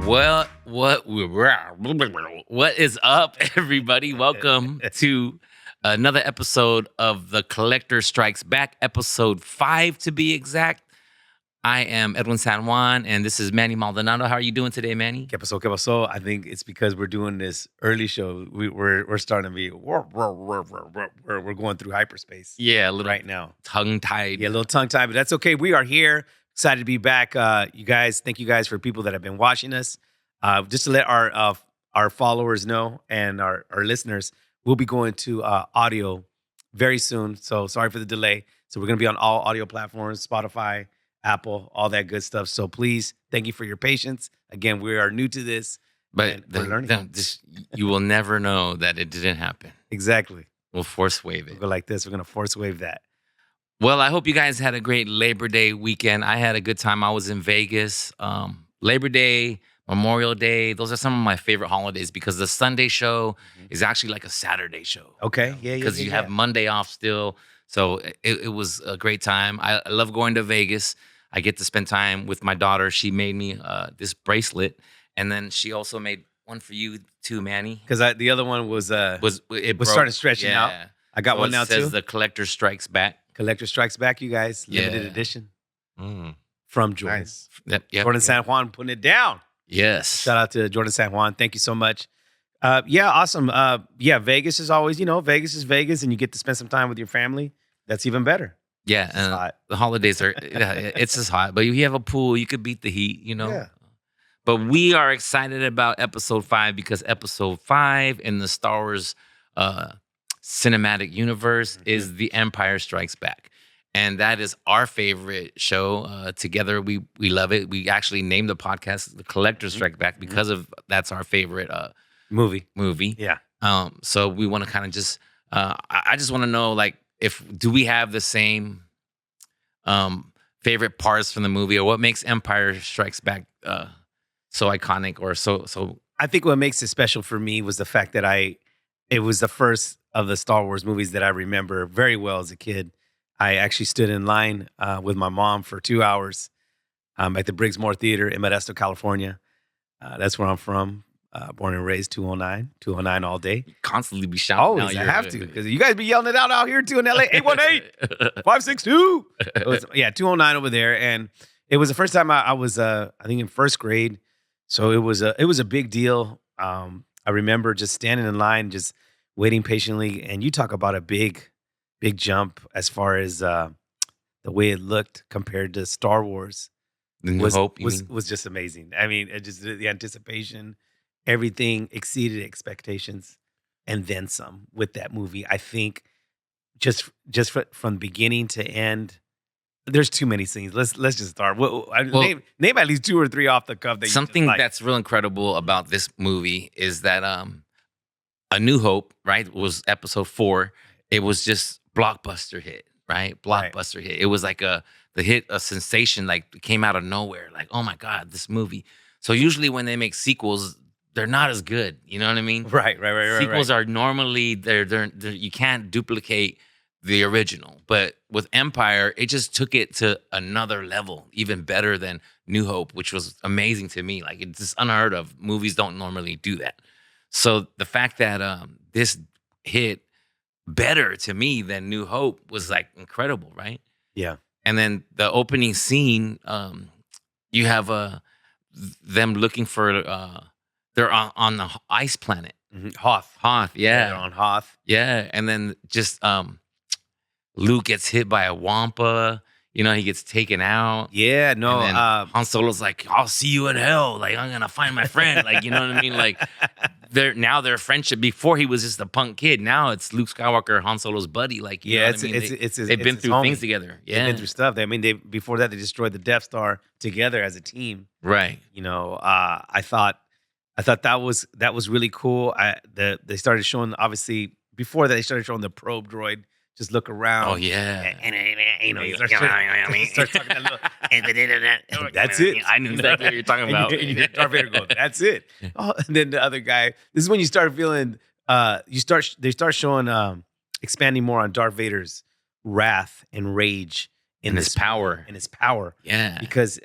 What is up, everybody? Welcome to another episode of The Collector Strikes Back, episode 5 to be exact. I am Edwin San Juan, and this is Manny Maldonado. How are you doing today, Manny? ¿Qué pasó? ¿Qué pasó? I think it's because we're doing this early show. We're starting to be we're going through hyperspace. Yeah, a little right now, tongue-tied. Yeah, a little tongue-tied, but that's okay. We are here, excited to be back. You guys, thank you guys for people that have been watching us. Just to let our followers know and our listeners, we'll be going to audio very soon. So sorry for the delay. So we're going to be on all audio platforms, Spotify, Apple, all that good stuff. So please, thank you for your patience. Again, we are new to this, but we're learning. You will never know that it didn't happen. Exactly. We'll force wave it. We'll go like this. We're going to force wave that. Well, I hope you guys had a great Labor Day weekend. I had a good time. I was in Vegas. Labor Day, Memorial Day, those are some of my favorite holidays because the Sunday show is actually like a Saturday show. Okay. Yeah. Because you have Monday off still. So it was a great time. I love going to Vegas. I get to spend time with my daughter. She made me this bracelet, and then she also made one for you too, Manny. Because the other one was starting stretching out. I got one now too. It says The Collector Strikes Back. Collector Strikes Back, you guys. Limited edition from Jordan. Nice. Yep. Jordan San Juan putting it down. Yes. Shout out to Jordan San Juan. Thank you so much. Yeah, awesome. Vegas is always, Vegas is Vegas, and you get to spend some time with your family. That's even better. Yeah, and the holidays are, it's just hot. But if you have a pool, you could beat the heat, Yeah. But we are excited about episode 5 because episode 5 in the Star Wars cinematic universe is The Empire Strikes Back. And that is our favorite show. Together, we love it. We actually named the podcast The Collector Strike Back because of that's our favorite movie. Yeah. So we want to kind of just, I just want to know, like, do we have the same favorite parts from the movie, or what makes Empire Strikes Back so iconic or so? I think what makes it special for me was the fact that it was the first of the Star Wars movies that I remember very well as a kid. I actually stood in line with my mom for 2 hours at the Briggsmore Theater in Modesto, California. That's where I'm from. Born and raised 209 all day. You constantly be shouting. Always, I have to, because you guys be yelling it out here too in LA. 818-562. 209 over there, and it was the first time I was, I think, in first grade. So it was a big deal. I remember just standing in line, just waiting patiently, and you talk about a big jump as far as the way it looked compared to Star Wars. Was just amazing. I mean, it just the anticipation. Everything exceeded expectations and then some with that movie. I think just from beginning to end, there's too many scenes. Let's just start. Name at least 2 or 3 off the cuff. Something that's real incredible about this movie is that A New Hope, right, was episode 4. It was just blockbuster hit, right? Blockbuster hit. It was like a sensation, like it came out of nowhere. Like, oh my God, this movie. So usually when they make sequels, they're not as good. You know what I mean? Right. Sequels are normally they're you can't duplicate the original. But with Empire, it just took it to another level, even better than New Hope, which was amazing to me. Like, it's just unheard of. Movies don't normally do that. So the fact that this hit better to me than New Hope was like incredible, right? Yeah. And then the opening scene, you have them looking for they're on the ice planet. Hoth, yeah. They're on Hoth. Yeah, and then just Luke gets hit by a Wampa. He gets taken out. Yeah, no. And then Han Solo's like, I'll see you in hell. Like, I'm going to find my friend. Like, you know what I mean? Like, their friendship, before he was just a punk kid. Now it's Luke Skywalker, Han Solo's buddy. Like, you know what I mean? They've been through things together. Yeah. They've been through stuff. I mean, before that, they destroyed the Death Star together as a team. Right. I thought that was really cool. They started showing, obviously, before that, they started showing the probe droid just look around. Oh, yeah. And he starts talking that little, that's it. I knew exactly what you're talking about. And Darth Vader goes, that's it. Oh, and then the other guy, this is when you start feeling, they start showing, expanding more on Darth Vader's wrath and rage in his power. in his power. Yeah. Because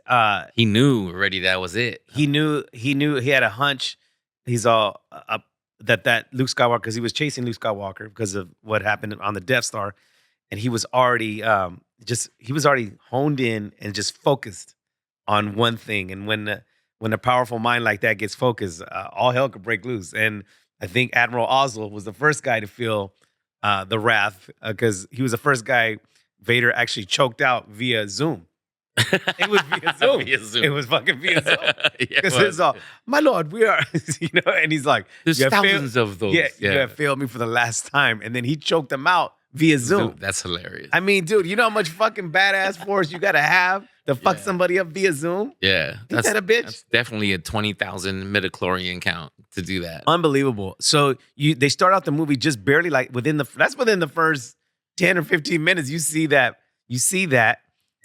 He knew already that was it. he knew he had a hunch. He's all that Luke Skywalker, because he was chasing Luke Skywalker because of what happened on the Death Star, and he was already honed in and just focused on one thing. And when a powerful mind like that gets focused, all hell could break loose. And I think Admiral Ozzel was the first guy to feel the wrath, because he was the first guy Vader actually choked out via Zoom. It was via Zoom. Via Zoom. It was fucking via Zoom. Because Yeah, it's all, my lord, we are, and he's like, there's "You have thousands of those. yeah, you have failed me for the last time." And then he choked him out via Zoom. That's hilarious. I mean, dude, you know how much fucking badass force you got to have to fuck Yeah. somebody up via Zoom? Yeah. Ain't that a bitch? That's definitely a 20,000 midichlorian count to do that. Unbelievable. So they start out the movie just barely, like within the first 10 or 15 minutes. You see that.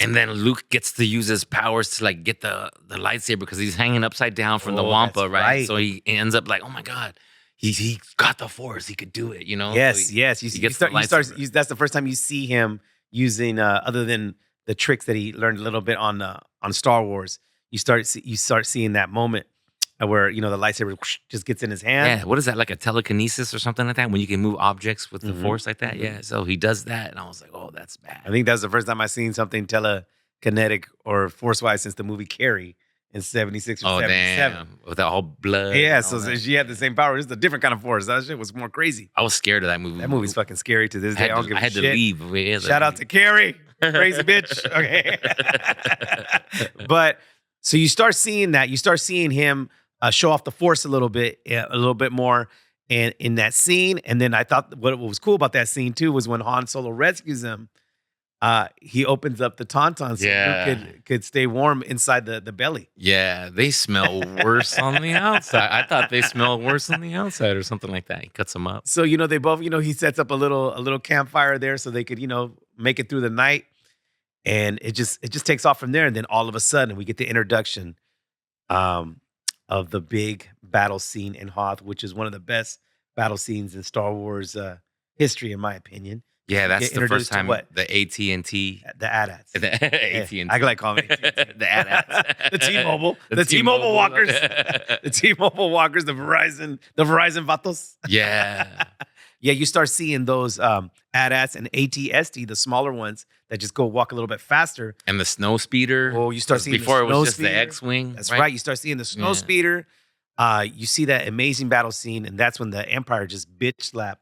And then Luke gets to use his powers to like get the lightsaber because he's hanging upside down from the Wampa, that's right? right. So he ends up like, oh my God, he got the force. He could do it, you know? Yes, So yes. he gets the lightsaber. That's the first time you see him using, other than the tricks that he learned a little bit on Star Wars. You start seeing that moment where the lightsaber just gets in his hand. Yeah, what is that, like a telekinesis or something like that? When you can move objects with the Mhm. force like that? Mhm. Yeah, so he does that. And I was like, oh, that's I bad. think that's the first time I seen something telekinetic or force-wise since the movie Carrie in 76 or Oh, 77. damn. With that whole blood. Yeah, and so all that. she had the same power. It's a different kind of force. That shit was more crazy. I was scared of that movie. That movie's fucking scary to this I day. had, I don't to, give I a had to shit. leave. Yeah, Shout out to Carrie, crazy bitch. Okay. But so you start seeing that. You start seeing him show off the force a little bit more, and in that scene. And then I thought what was cool about that scene too was when Han Solo rescues him. He opens up the tauntaun so Yeah. Luke could stay warm inside the belly. Yeah, they smell worse on the outside. I thought they smelled worse on the outside or something like that. He cuts them up. So they both he sets up a little campfire there so they could make it through the night, and it just takes off from there. And then all of a sudden we get the introduction of the big battle scene in Hoth, which is one of the best battle scenes in Star Wars history, in my opinion. Yeah, that's Get the first introduced to time what? the AT&T. The AT-ATs. The AT&T. I like calling it AT&T. The AT-ATs. The T-Mobile. The T-Mobile walkers. The T-Mobile walkers. The Verizon vatos. Yeah. Yeah, you start seeing those AT-ATs and AT-ST, the smaller ones that just go walk a little bit faster. And the snow speeder. Oh, you start seeing before the it was snow just speeder. the X-wing. That's right. You start seeing the snow Yeah. speeder. You see that amazing battle scene, and that's when the Empire just bitch slapped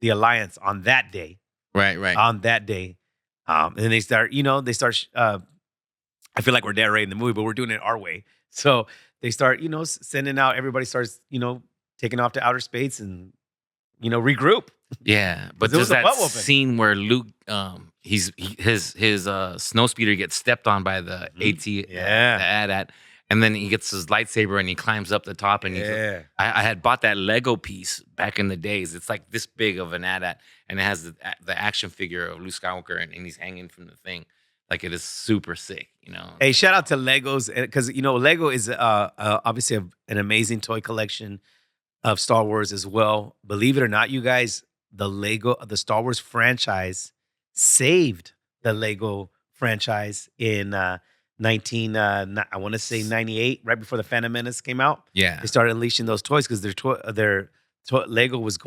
the Alliance on that day. Right. On that day, and then they start. I feel like we're narrating the movie, but we're doing it our way. So they start, sending out. Everybody starts, taking off to outer space and, regroup. Yeah, but It was there's a that butt whooping. scene where Luke, his snow speeder gets stepped on by the AT, Yeah. the AT-AT, and then he gets his lightsaber and he climbs up the top. And Yeah. I had bought that Lego piece back in the days. It's like this big of an AT-AT, and it has the action figure of Luke Skywalker, and he's hanging from the thing. Like, it is super sick, Hey, shout out to Legos, because Lego is obviously an amazing toy collection of Star Wars as well. Believe it or not, you guys, the Star Wars franchise saved the Lego franchise in 98, right before the Phantom Menace came out. Yeah, They started unleashing those toys because their Lego was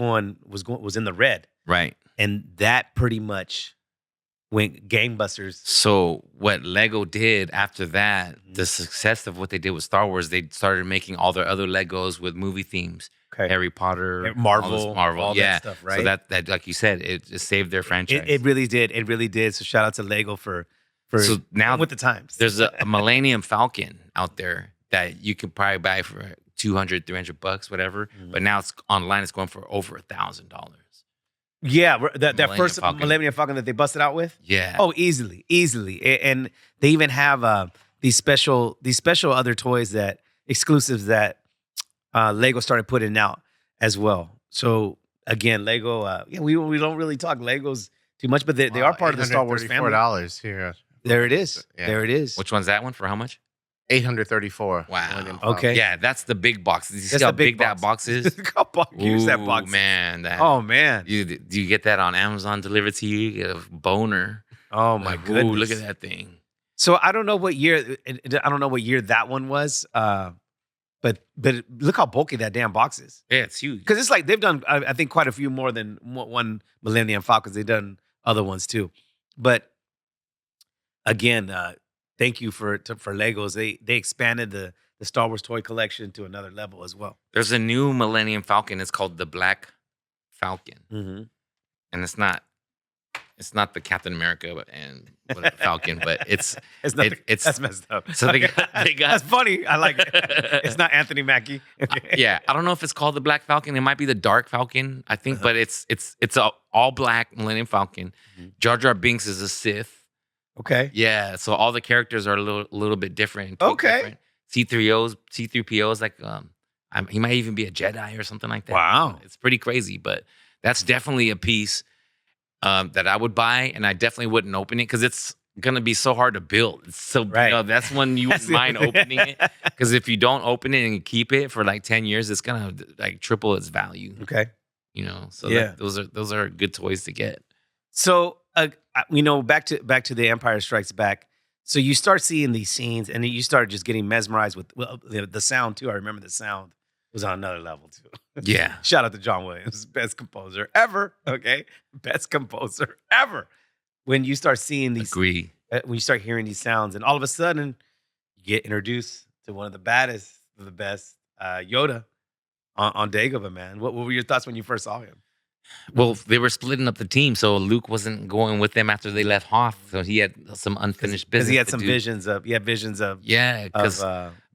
in the red, right. and that pretty much went gangbusters. So what Lego did after that, Mhm. the success of what they did with Star Wars, they started making all their other Legos with movie themes. Okay. Harry Potter, Marvel, all that yeah. stuff, right? So that like you said, it just saved their franchise. It really did. It really did. So shout out to Lego for So now with the times. there's a Millennium Falcon out there that you could probably buy for $200, $300, whatever. Mhm. But now it's online. It's going for over $1,000. Yeah, that Millennium first Falcon. Millennium Falcon that they busted out with. Yeah. Oh, easily. And they even have these special other toys that exclusives that Lego started putting out as well. So again, Lego. We don't really talk Legos too much, but they are part of the Star Wars family. $834 here. There it is. Yeah. There it is. Which one's that one? For how much? 834. Wow. Millennium Okay. Falcon. Yeah, that's the big box. You see That's how the big big that box is? Here's that Ooh, box. man. Oh man. Do you get that on Amazon delivered to you? You get a boner. Oh my Like, goodness! ooh, look at that thing. So I don't know what year. I don't know what year that one was. But look how bulky that damn box is. Yeah, it's huge. Because it's like they've done, I think, quite a few more than one Millennium Falcons. They've done other ones too. But again, thank you for Legos. They expanded the Star Wars toy collection to another level as well. There's a new Millennium Falcon. It's called the Black Falcon, Mm-hmm. and it's not the Captain America and whatever Falcon, but it's it's That's messed up. so they got That's funny. I like it. It's not Anthony Mackie. Okay. yeah. I don't know if it's called the Black Falcon. It might be the Dark Falcon, I think, but it's a all black Millennium Falcon. Mhm. Jar Jar Binks is a Sith. Okay. Yeah, so all the characters are a little bit different. Okay. C3PO's like he might even be a Jedi or something like that. Wow. It's pretty crazy, but that's definitely a piece that I would buy, and I definitely wouldn't open it because it's gonna be so hard to build. It's so Right. that's when you wouldn't mind opening it, because if you don't open it and you keep it for like 10 years, it's gonna like triple its value. Okay. So Yeah. those are good toys to get. So, back to the Empire Strikes Back. So you start seeing these scenes, and then you start just getting mesmerized with the sound too. I remember the sound was on another level too. Yeah. Shout out to John Williams, best composer ever. Okay, best composer ever. When you start seeing these, Agree. when you start hearing these sounds, and all of a sudden you get introduced to one of the baddest, the best, Yoda on Dagobah, man. What were your thoughts when you first saw him? Well, they were splitting up the team, so Luke wasn't going with them after they left Hoth. So he had some unfinished business. Because he had to some do. visions of, Yeah, because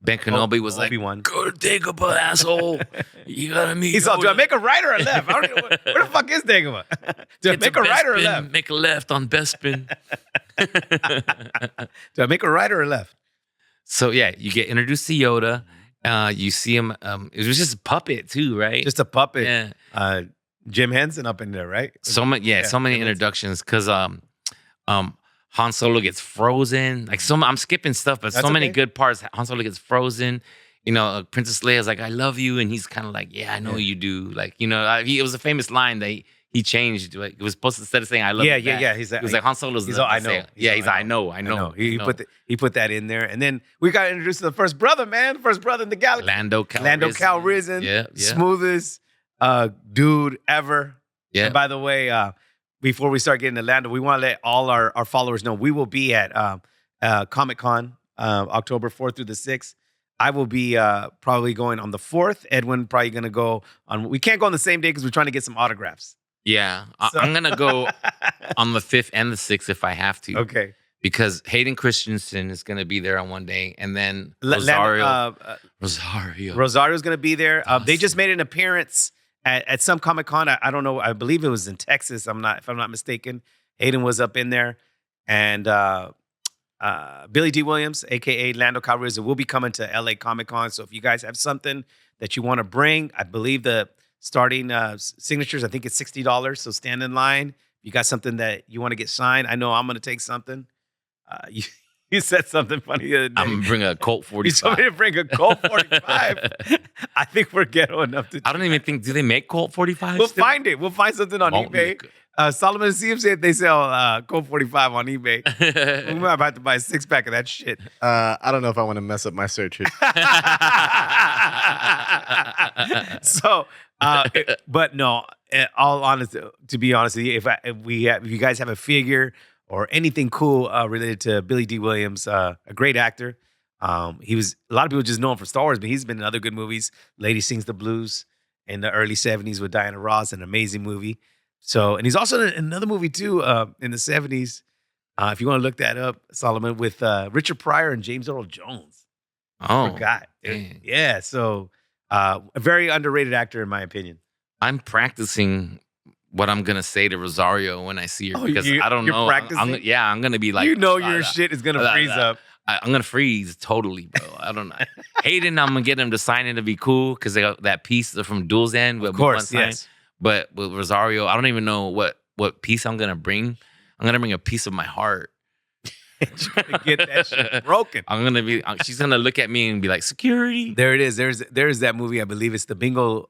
Ben Kenobi was like, Obi-Wan. "Go to Dagobah, asshole! You gotta meet." He's all, do I Yoda. make a right or a left? I don't know where the fuck is Dagobah? Do I Get make to a right or a Bespin, left? Make a left on Bespin. Do I make a right or a left? So yeah, you get introduced to Yoda. You see him. It was just a puppet too, right? Just a puppet. yeah. Jim Henson up in there, right? So many, so many Jim Henson. introductions because Han Solo gets frozen. Like I'm skipping stuff, but That's so many okay. good parts. Han Solo gets frozen. Princess Leia's like, "I love you," and he's kind of like, "Yeah, I know you do." Like, it was a famous line that he changed. Like, it was supposed to, instead of saying "I love you," Yeah. he was like Han Solo's. He's all, I know. say it. Yeah, he's I know. I know. He put that in there, and then we got introduced to the first brother, man, first brother in the galaxy, Lando Calrissian, Yeah. smoothest dude ever. Yeah. And by the way, before we start getting to Lando, we want to let all our followers know we will be at Comic-Con October 4th through the 6th. I will be probably going on the 4th. Edwin probably going to go on. We can't go on the same day because we're trying to get some autographs. Yeah. So- I'm gonna go on the 5th and the 6th if I have to. Okay. Because Hayden Christensen is gonna be there on one day, and then Rosario. Rosario's going to be there. They just made an appearance at some Comic-Con. I don't know. I believe it was in Texas. If I'm not mistaken. Hayden was up in there, and Billy D. Williams, aka Lando Calrissian, will be coming to LA Comic-Con. So if you guys have something that you want to bring, I believe the starting signatures, I think it's $60. So stand in line. If you got something that you want to get signed, I know I'm going to take something. You said something funny the other day. I'm gonna bring a Colt You told 45. me to bring a Colt 45. I think we're ghetto enough to. I don't even think. Do they make Colt 45? We'll find it. We'll find something on eBay. Solomon and see if they sell Colt 45 on eBay. We might have to buy a 6-pack of that shit. I don't know if I want to mess up my search here. So, but no. All honest, to be honest with you, if you guys have a figure or anything cool related to Billy D. Williams, a great actor. He was, a lot of people just know him for Star Wars, but he's been in other good movies. Lady Sings the Blues in the early 70s with Diana Ross, an amazing movie. So, and he's also in another movie too in the 70s. If you want to look that up, Solomon, with Richard Pryor and James Earl Jones. Oh, Forgot. dang. Yeah. So, a very underrated actor in my opinion. I'm practicing what I'm gonna say to Rosario when I see her Oh, because I don't you're know. practicing? I'm gonna be like, Your shit is gonna freeze up. I'm gonna freeze totally, bro. I don't know. Hayden, I'm gonna get him to sign in to be cool because they got that piece from Duel's End. Of course, yes. But with Rosario, I don't even know what piece I'm gonna bring. I'm gonna bring a piece of my heart. Trying to get that shit broken. I'm gonna be. She's gonna look at me and be like, "Security." There it is. There's that movie. I believe it's the Bingo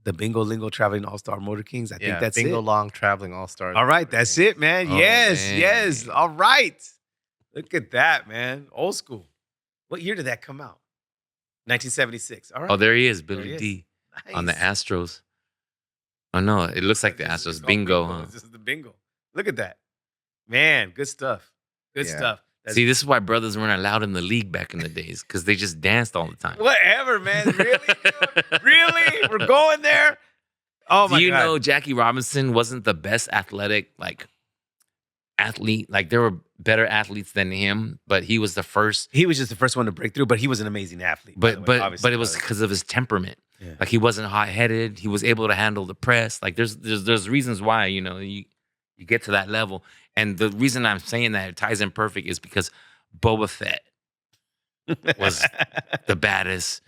the Bingo Lingo Traveling All-Star Motor Kings. I think that's Bingo it. Long Traveling All Stars. All right, that's it, man. Oh, yes, man. yes. All right. Look at that, man. Old school. What year did that come out? 1976. All right. Oh, there he is, There Billy he is. D Nice. on the Astros. Oh no, it looks like the This is Astros. called Bingo, huh? This is the bingo. Look at that. Man, good stuff. Good Yeah. stuff. That's See, this is why brothers weren't allowed in the league back in the days because they just danced all the time. whatever, man. Really? Dude? Really? We're going there? Oh my Do you God. know Jackie Robinson wasn't the best athletic athlete? Like there were better athletes than him, but he was the first. He was just the first one to break through, but he was an amazing athlete. by the way, But obviously, it was by the way. because of his temperament. Yeah. Like he wasn't hot headed. He was able to handle the press. Like there's reasons why you get to that level. And the reason I'm saying that it ties in perfect is because Boba Fett was the baddest.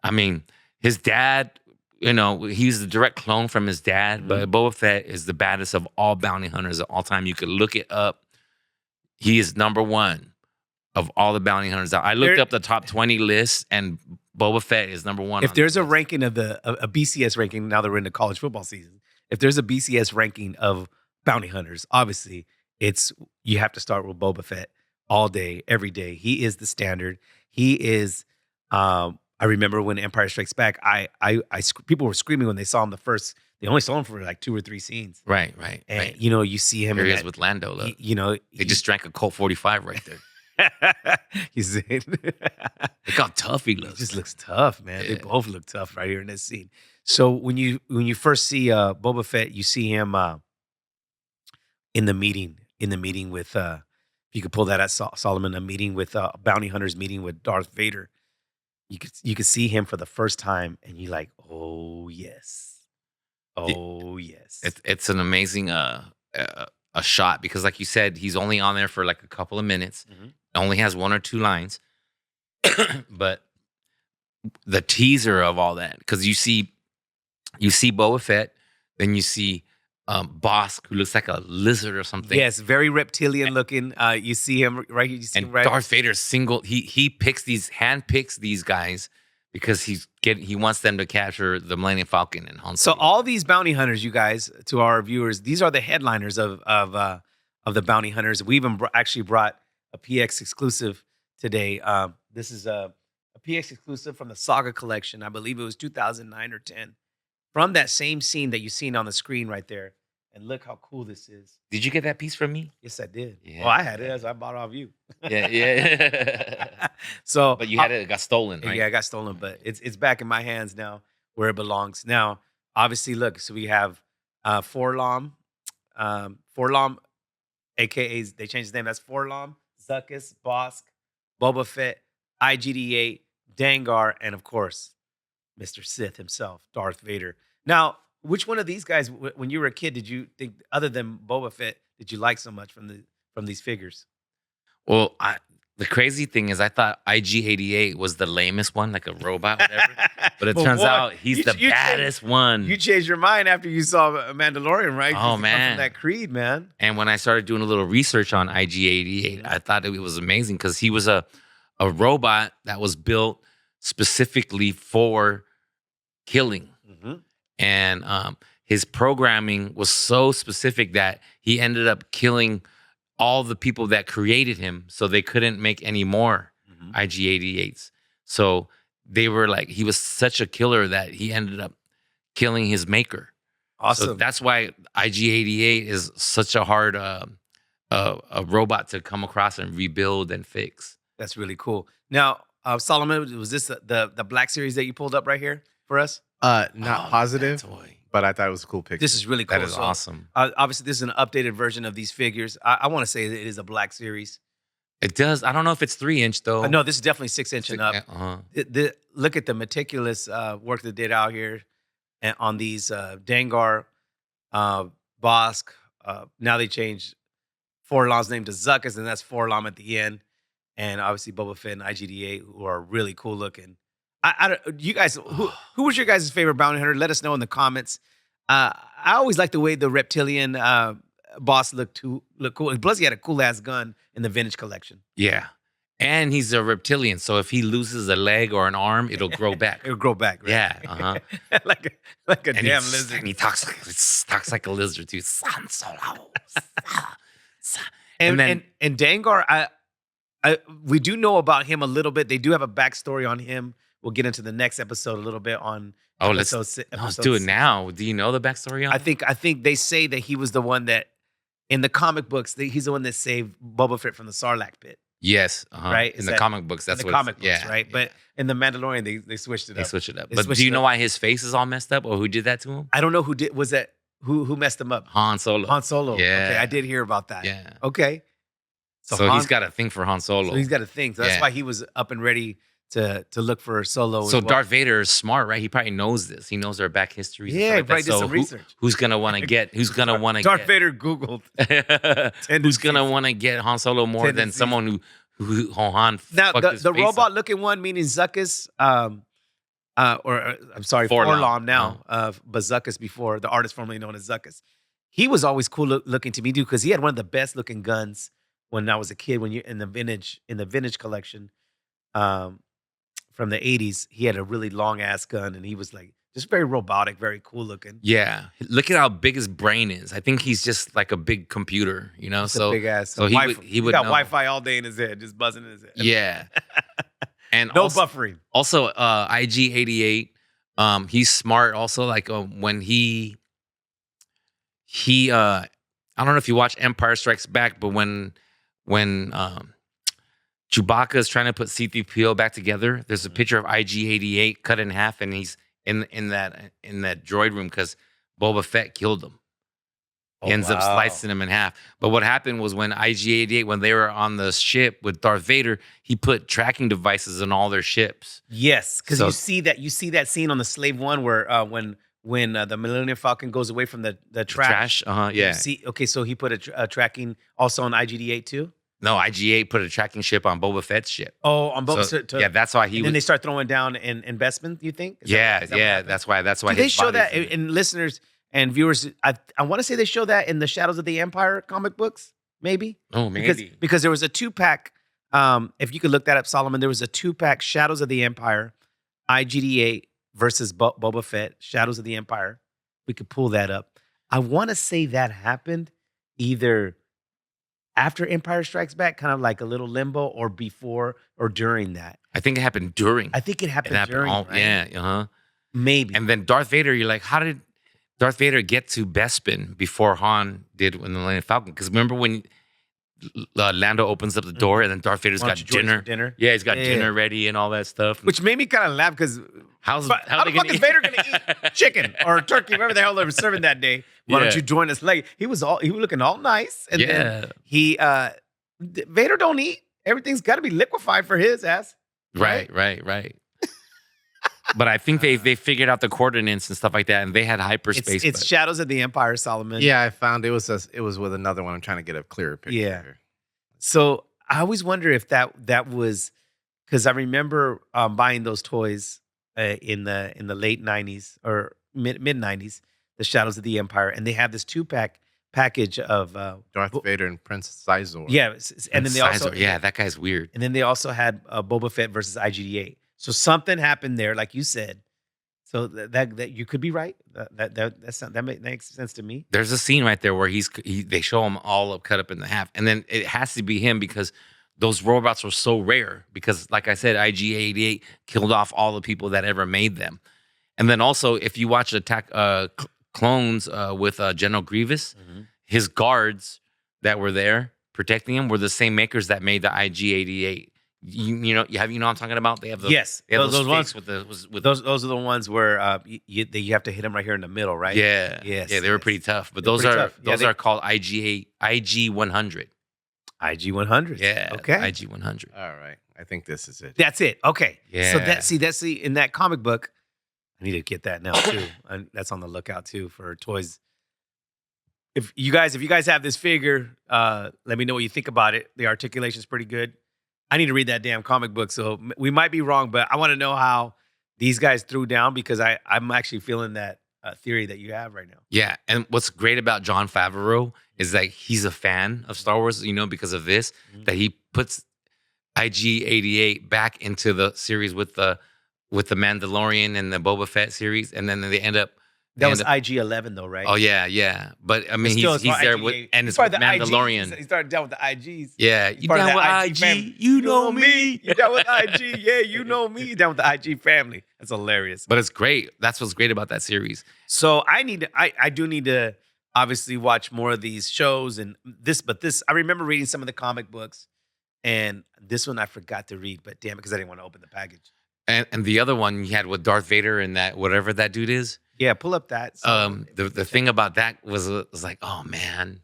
I mean, his dad, he's the direct clone from his dad, but Boba Fett is the baddest of all bounty hunters of all time. You could look it up. He is number one of all the bounty hunters. I looked up the top 20 lists, and Boba Fett is number one. If on there's the a list. ranking of a BCS ranking, now that we're in the college football season, if there's a BCS ranking of bounty hunters, obviously you have to start with Boba Fett all day, every day. He is the standard. He is. I remember when Empire Strikes Back, people were screaming when they saw him the first. They only saw him for like 2 or 3 scenes, Right. and you see him. Here in he is that, with Lando. Look. They he just drank a Colt 45 right there. he's Look how tough he He looks. just looks tough, man. They Yeah. both look tough right here in this scene. So when you first see Boba Fett, you see him in the meeting with if you could pull that at Solomon, a meeting with bounty hunters meeting with Darth Vader. You could see him for the first time, and you're like, oh yes, oh yes. It's an amazing a shot because, like you said, he's only on there for like a couple of minutes. Mhm. Only has 1 or 2 lines, but the teaser of all that, because you see Boba Fett, then you see Bosk, who looks like a lizard or something. Yes, very reptilian looking. You see him right here. You see And him right. Darth Vader he handpicks these guys because he wants them to capture the Millennium Falcon and Han So Solo. all these bounty hunters, you guys, to our viewers, these are the headliners of the bounty hunters. We even actually brought a PX exclusive today. This is a PX exclusive from the Saga collection. I believe it was 2009 or 10. From that same scene that you've seen on the screen right there. And look how cool this is. Did you get that piece from me? Yes, I did. Yeah. Well, I had it as I bought it off you. Yeah. So, But you had it got stolen, right? Yeah, I got stolen, but it's back in my hands now where it belongs. Now, obviously, look, so we have Forlom, aka they changed his name. That's Forlom, Zuckus, Bosk, Boba Fett, IGD8, Dangar, and of course, Mr. Sith himself, Darth Vader. Now, which one of these guys, when you were a kid, did you think, other than Boba Fett, did you like so much from these figures? Well, the crazy thing is I thought IG-88 was the lamest one, like a robot, whatever. But it turns out he's the baddest one. You changed your mind after you saw Mandalorian, right? Oh, 'Cause he comes man. from that creed, man. And when I started doing a little research on IG-88, I thought it was amazing because he was a robot that was built specifically for killing. Mm-hmm. And his programming was so specific that he ended up killing all the people that created him, so they couldn't make any more IG-88s. So they were like, he was such a killer that he ended up killing his maker. Awesome. So that's why IG-88 is such a hard a robot to come across and rebuild and fix. That's really cool. Now, Solomon, was this the Black Series that you pulled up right here for us? Not Oh, positive, that toy. but I thought it was a cool picture. This is really cool. That is So, awesome. obviously, this is an updated version of these figures. I want to say that it is a Black Series. It does. I don't know if it's 3-inch though. No, this is definitely 6-inch and up. Uh-huh. Look at the meticulous work they did out here and on these Dangar, Bosk. Now they changed Forlom's name to Zuckus, and that's Forlom at the end. And obviously Boba Fett and IGD8, who are really cool looking. You guys, who was your guys' favorite bounty hunter? Let us know in the comments. I always like the way the reptilian boss looked cool. Plus, he had a cool ass gun in the vintage collection. Yeah. And he's a reptilian, so if he loses a leg or an arm, it'll grow back. It'll grow back, right? Yeah, uh-huh. like a And damn he's- lizard. And he talks like a lizard too. San Solo. And then- and Dangar, we do know about him a little bit. They do have a backstory on him. We'll get into the next episode a little bit on. Let's do it now. Do you know the backstory on? I think they say that he was the one that in the comic books he's the one that saved Boba Fett from the Sarlacc pit. Yes, uh-huh. Right? In Is the that- comic books, that's in what the comic books, yeah, right? yeah. But in the Mandalorian, they switched it They up. switch it up. They But switched do you it know up. why his face is all messed up, or who did that to him? I don't know who messed him up. Han Solo. Han Solo. Yeah. Okay, I did hear about that. Yeah. Okay. So Han- he's got a thing for Han Solo. So he's got a thing. So that's Yeah. why he was up and ready to look for Solo. So as well. Darth Vader is smart, right? He probably knows this. He knows their back histories. and Yeah, stuff he like probably that. did So some research. Who's gonna want to get? Who's gonna want to Darth get? Vader Googled. Who's gonna want to get Han Solo more than Tendencies. someone who Han? Now fucked the his face robot up? looking one, meaning Zuckus, I'm sorry, Forlom. Forlom now, but Zuckus before, the artist formerly known as Zuckus. He was always cool looking to me, dude, because he had one of the best looking guns when I was a kid. When you're in the vintage collection, from the 80s, he had a really long ass gun, and he was like just very robotic, very cool looking. Yeah, look at how big his brain is. I think he's just like a big computer, you know. It's So a big ass. so he Wi-Fi. would- he would got know. Wi-Fi all day in his head, just buzzing in his head. yeah, and No also, buffering. Also, IG-88, he's smart. Also, like when he, I don't know if you watch Empire Strikes Back, but when Chewbacca is trying to put C-3PO back together, there's a picture of IG-88 cut in half, and he's in that droid room because Boba Fett killed him. He ends up slicing him in half. But what happened was when IG-88, when they were on the ship with Darth Vader, he put tracking devices in all their ships. Yes, because So- you see that scene on the Slave One where when the Millennium Falcon goes away from the trash. Yeah. So he put a tracking also on IGD8 too. No, IG-8 put a tracking ship on Boba Fett's ship. Oh, on both. So, yeah, that's why he and was. then they start throwing down in investment. You think? Is yeah, that what yeah. happened? That's why. That's why Do they his show that? body's in it. And listeners and viewers, I want to say they show that in the Shadows of the Empire comic books, maybe. Oh, maybe. Because there was a 2-pack. If you could look that up, Solomon, there was a 2-pack Shadows of the Empire, IGD8 versus Boba Fett, Shadows of the Empire. We could pull that up. I want to say that happened either after Empire Strikes Back, kind of like a little limbo, or before or during that. I think it happened during. I think it happened, It happened during. all, right? Yeah, uh-huh. Maybe. And then Darth Vader, you're like, how did Darth Vader get to Bespin before Han did in the Millennium Falcon? Because remember when Lando opens up the door and then Darth Vader's Why got don't you join us for dinner? dinner? Yeah, he's got Yeah. dinner ready and all that stuff. Which made me kind of laugh because how how they the fuck gonna is Vader going to eat chicken or turkey, whatever the hell they were serving that day? Why Yeah. don't you join us? Like he was looking all nice, and Yeah. then he Vader don't eat. Everything's got to be liquefied for his ass. Right. But I think they figured out the coordinates and stuff like that, and they had hyperspace. It's but- Shadows of the Empire, Solomon. Yeah, I found it was with another one. I'm trying to get a clearer picture. Yeah. Here. So I always wonder if that was because I remember buying those toys in the late '90s or mid '90s, the Shadows of the Empire, and they have this 2-pack package of Darth Vader and Prince Sizor. yeah, and then they also yeah, that guy's weird. and then they also had Boba Fett versus IGD8. So something happened there, like you said. So that you could be right. That makes sense to me. There's a scene right there where they show him all up, cut up in the half, and then it has to be him because those robots were so rare. Because, like I said, IG-88 killed off all the people that ever made them. And then also, if you watch Attack Clones with General Grievous, his guards that were there protecting him were the same makers that made the IG-88. You know what I'm talking about? They have those, Yes, they have those ones. sticks with Those are the ones where you have to hit them right here in the middle, right? yeah, Yes, yeah, they were yes. pretty tough. But They're those pretty are tough. Yeah, those are called IG-100. IG-100. Yeah, Okay. IG-100. All right. I think this is it. That's it. Okay. So Yeah. that's in that comic book. I need to get that now too. And that's on the lookout too for toys. If you guys have this figure, let me know what you think about it. The articulation's pretty good. I need to read that damn comic book. So we might be wrong, but I want to know how these guys threw down because I'm actually feeling that theory that you have right now. Yeah, and what's great about Jon Favreau is that he's a fan of Star Wars, because of this, that he puts IG-88 back into the series with the Mandalorian and the Boba Fett series, and then they end up. That was IG-11 though, right? Oh yeah. But I mean, Still, he's there with, IG-8. and He's it's part with of the IGs. Mandalorian. He started down with the IGs. Yeah, He's you part of down with that IG? family. You know me. You down with IG? Yeah, you know me. You down with the IG family. That's hilarious. But it's great. That's what's great about that series. So I do need to obviously watch more of these shows and this. But this, I remember reading some of the comic books, and this one I forgot to read. But damn it, because I didn't want to open the package. And the other one you had with Darth Vader and that whatever that dude is. Yeah, pull up that. The thing about that was like, oh man,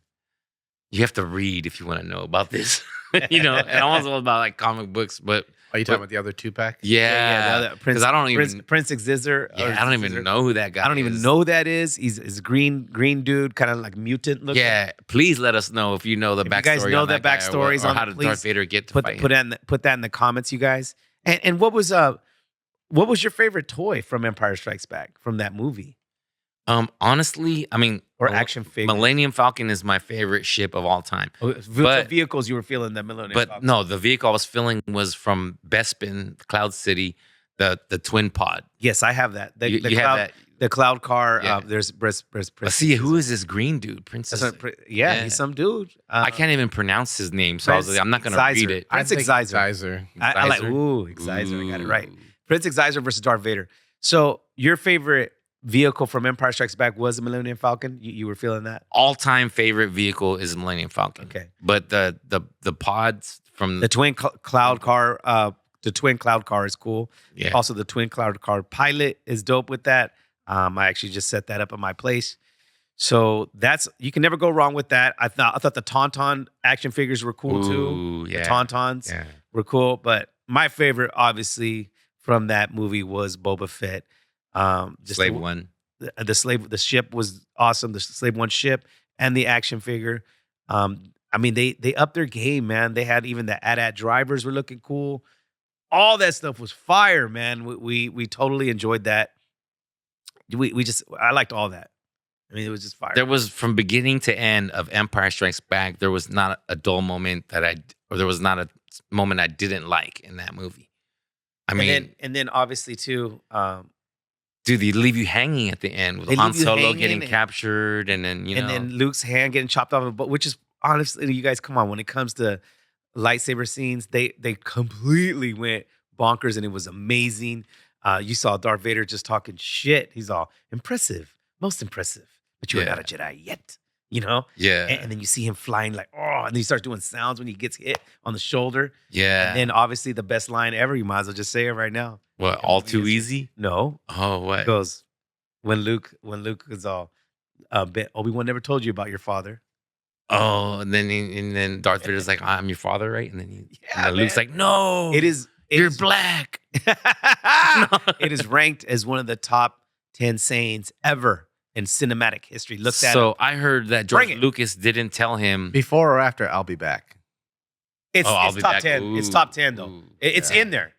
you have to read if you want to know about this. And I was all about like comic books, but Are you talking about the other 2-pack? yeah, because I don't even Prince Xizor. yeah, I don't even know who that guy. I don't even know who that is. He's a green dude, kind of like mutant looking. Yeah, please let us know if you know the If backstory. you guys know on that guy backstories or on how it, did please Darth Vader get to fight him. put that in the comments, you guys. And what was your favorite toy from Empire Strikes Back from that movie Honestly, I mean, or action figure? Millennium Falcon is my favorite ship of all time. What vehicles you were feeling that Millennium But Falcon? no, the vehicle I was feeling was from Bespin, Cloud City, the twin pod. Yes, I have that. You have that. The cloud car. Yeah. There's Prince. See, who is this green dude? Princess. Yeah, he's some dude. I can't even pronounce his name, so I was like, I'm not going to read it. Prince I think Xizor. I like, Xizor. I got it right. Ooh. Prince Xizor versus Darth Vader. So your favorite vehicle from Empire Strikes Back was the Millennium Falcon? You were feeling that? All-time favorite vehicle is Millennium Falcon. Okay. But the pods from The twin cloud car, the twin cloud car is cool. yeah. Also, the twin cloud car pilot is dope with that. I actually just set that up at my place. So you can never go wrong with that. I thought the Tauntaun action figures were cool too. Ooh, yeah. The Tauntauns Yeah. were cool, but my favorite, obviously, from that movie was Boba Fett. Slave One. The ship was awesome. The Slave One ship and the action figure. I mean, they upped their game, man. They had even the AT-AT drivers were looking cool. All that stuff was fire, man. We totally enjoyed that. I liked all that. I mean, it was just fire. There was from beginning to end of Empire Strikes Back. There was not a dull moment there was not a moment I didn't like in that movie. I mean, and then obviously too, dude, they leave you hanging at the end with They Han leave you Solo hanging getting and- captured, and then and then Luke's hand getting chopped off. But which is honestly, you guys, come on. When it comes to lightsaber scenes, they completely went bonkers, and it was amazing. You saw Darth Vader just talking shit. He's all impressive, most impressive. But you are Yeah. not a Jedi yet, you know. yeah, And then you see him flying like, oh, and then he starts doing sounds when he gets hit on the shoulder. yeah. And then obviously the best line ever. You might as well just say it right now. What? All too easy? No, Oh, it what? goes when Luke is all, Obi-Wan never told you about your father. Oh, and then Darth Vader's like, I'm your father, right? And then Yeah, Luke's man. like, no, you're black. It is ranked as one of the top 10 sayings ever in cinematic history. Look that So up. I heard that Bring George it. Lucas didn't tell him. Before or after, I'll be back. I'll It's be top back. 10. It's Ooh, top 10 though. ooh. It's Yeah. in there.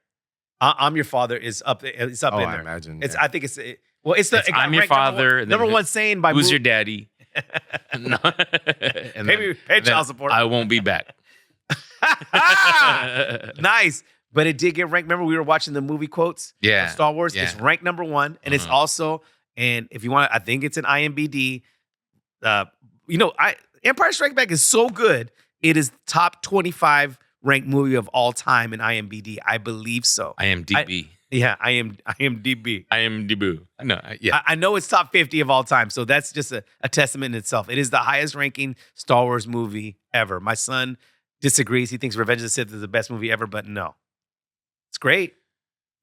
I'm your father is up. It's up Oh, in I there. imagine. It's. yeah. I think it's. Well, it's the. It's, it got I'm your ranked number father, one- and then Number one saying by Who's Moo- your daddy? No. And Pay then child support. I won't be back. Nice. But it did get ranked. Remember, we were watching the movie quotes Yeah. of Star Wars. It's yeah. ranked number one. And it's Mhm. also, and if you want, I think it's an IMBD. Empire Strikes Back is so good. It is top 25 ranked movie of all time in IMBD. I believe so. I am DB. Yeah, I am DB. I am Debu. No, yeah. I know it's top 50 of all time, so that's just a testament in itself. It is the highest ranking Star Wars movie ever. My son disagrees. He thinks Revenge of the Sith is the best movie ever, but no. It's great,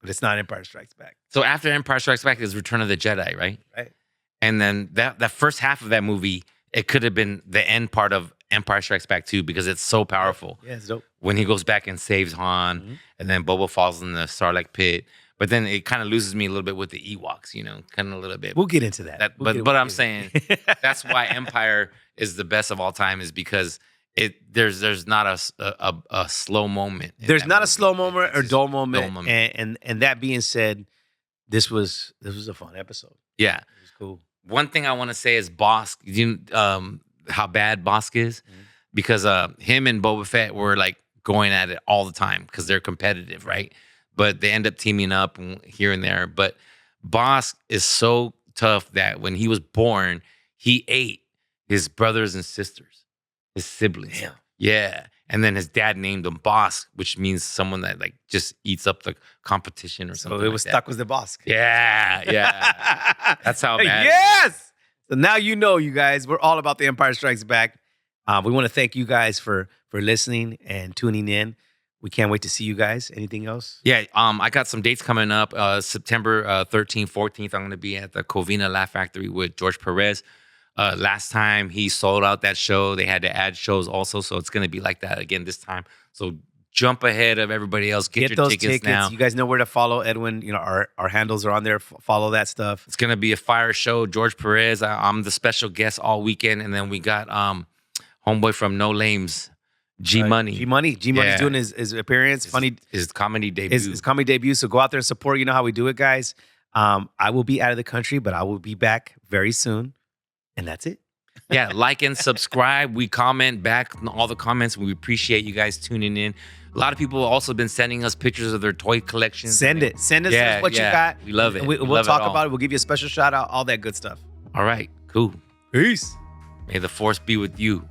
but it's not Empire Strikes Back. So after Empire Strikes Back is Return of the Jedi, right? Right. And then that first half of that movie, it could have been the end part of Empire Strikes Back too, because it's so powerful. Yeah, it's dope. When he goes back and saves Han, Mhm. and then Boba falls in the Sarlacc pit. But then it kind of loses me a little bit with the Ewoks, kind of a little bit. We'll get into that. But I'm saying that's why Empire is the best of all time, is because there's not a slow moment. in There's that not a movie. slow moment It's or just dull moment. dull moment. And that being said, this was a fun episode. Yeah. It was cool. One thing I want to say is Bosk. How bad Bosk is, Mhm. because him and Boba Fett were like going at it all the time because they're competitive, right? But they end up teaming up here and there. But Boss is so tough that when he was born, he ate his brothers and sisters, his siblings. Damn. Yeah. And then his dad named him Boss, which means someone that like just eats up the competition or something. So it was like stuck with the boss. that. Yeah. That's how bad. Yes. So now you know, you guys, we're all about The Empire Strikes Back. We want to thank you guys for listening and tuning in. We can't wait to see you guys. Anything else? Yeah, I got some dates coming up. September 13th, 14th, I'm going to be at the Covina Laugh Factory with George Perez. Last time he sold out that show. They had to add shows also, so it's going to be like that again this time. So jump ahead of everybody else. Get your those tickets now. You guys know where to follow Edwin. You know, our handles are on there. Follow that stuff. It's going to be a fire show. George Perez. I'm the special guest all weekend. And then we got homeboy from No Lames, G Money. G Money's doing his appearance. His comedy debut. His comedy debut. So go out there and support. You know how we do it, guys. I will be out of the country, but I will be back very soon. And that's it. Yeah, like and subscribe. We comment back on all the comments. We appreciate you guys tuning in. A lot of people have also been sending us pictures of their toy collections. Send us what you got. We love it. We'll talk about it. We'll give you a special shout out. All that good stuff. All right, cool. Peace. May the force be with you.